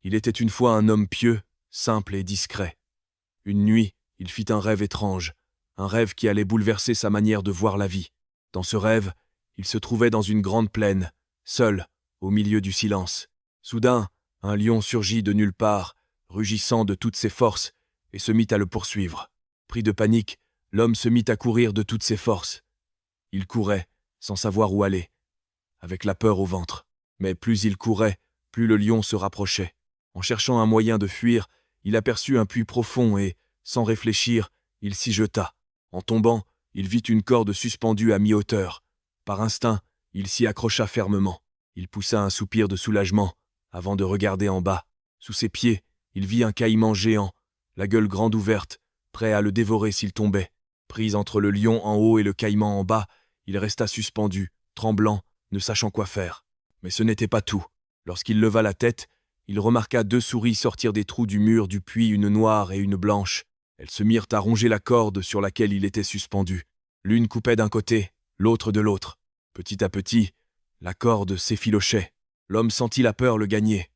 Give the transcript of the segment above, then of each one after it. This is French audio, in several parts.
Il était une fois un homme pieux, simple et discret. Une nuit, il fit un rêve étrange, un rêve qui allait bouleverser sa manière de voir la vie. Dans ce rêve, il se trouvait dans une grande plaine, seul, au milieu du silence. Soudain, un lion surgit de nulle part, rugissant de toutes ses forces, et se mit à le poursuivre. Pris de panique, l'homme se mit à courir de toutes ses forces. Il courait, sans savoir où aller, avec la peur au ventre. Mais plus il courait, plus le lion se rapprochait. En cherchant un moyen de fuir, il aperçut un puits profond et, sans réfléchir, il s'y jeta. En tombant, il vit une corde suspendue à mi-hauteur. Par instinct, il s'y accrocha fermement. Il poussa un soupir de soulagement, avant de regarder en bas. Sous ses pieds, il vit un caïman géant, la gueule grande ouverte, prêt à le dévorer s'il tombait. Pris entre le lion en haut et le caïman en bas, il resta suspendu, tremblant, ne sachant quoi faire. Mais ce n'était pas tout. Lorsqu'il leva la tête, il remarqua 2 souris sortir des trous du mur du puits, une noire et une blanche. Elles se mirent à ronger la corde sur laquelle il était suspendu. L'une coupait d'un côté, l'autre de l'autre. Petit à petit, la corde s'effilochait. L'homme sentit la peur le gagner.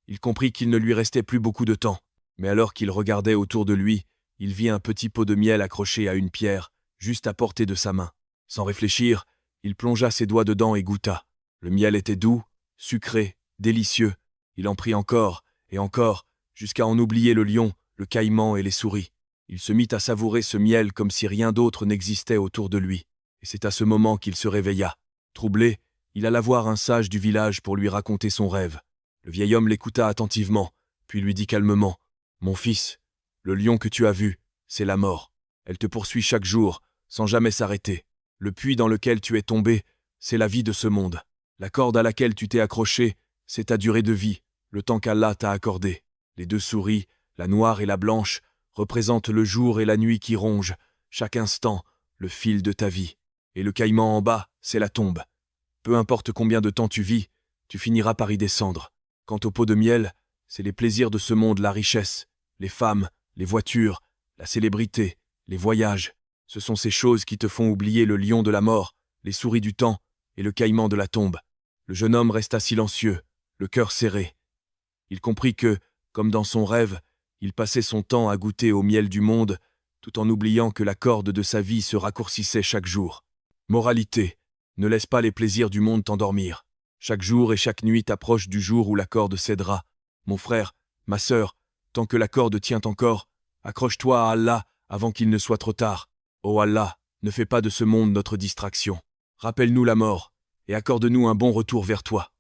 Il comprit qu'il ne lui restait plus beaucoup de temps. Mais alors qu'il regardait autour de lui, il vit un petit pot de miel accroché à une pierre, juste à portée de sa main. Sans réfléchir, il plongea ses doigts dedans et goûta. Le miel était doux, sucré, délicieux. Il en prit encore, et encore, jusqu'à en oublier le lion, le caïman et les souris. Il se mit à savourer ce miel comme si rien d'autre n'existait autour de lui. Et c'est à ce moment qu'il se réveilla. Troublé, il alla voir un sage du village pour lui raconter son rêve. Le vieil homme l'écouta attentivement, puis lui dit calmement « Mon fils, le lion que tu as vu, c'est la mort. Elle te poursuit chaque jour, sans jamais s'arrêter. Le puits dans lequel tu es tombé, c'est la vie de ce monde. La corde à laquelle tu t'es accroché, c'est ta durée de vie, le temps qu'Allah t'a accordé. Les 2 souris, la noire et la blanche, représentent le jour et la nuit qui rongent, chaque instant, le fil de ta vie. Et le caïman en bas, c'est la tombe. Peu importe combien de temps tu vis, tu finiras par y descendre. Quant au pot de miel, c'est les plaisirs de ce monde, la richesse, les femmes, les voitures, la célébrité, les voyages. Ce sont ces choses qui te font oublier le lion de la mort, les souris du temps et le caïman de la tombe. Le jeune homme resta silencieux, le cœur serré. Il comprit que, comme dans son rêve, il passait son temps à goûter au miel du monde, tout en oubliant que la corde de sa vie se raccourcissait chaque jour. Moralité, ne laisse pas les plaisirs du monde t'endormir. Chaque jour et chaque nuit t'approche du jour où la corde cédera. Mon frère, ma sœur, tant que la corde tient encore, accroche-toi à Allah avant qu'il ne soit trop tard. Ô Allah, ne fais pas de ce monde notre distraction. Rappelle-nous la mort, et accorde-nous un bon retour vers toi.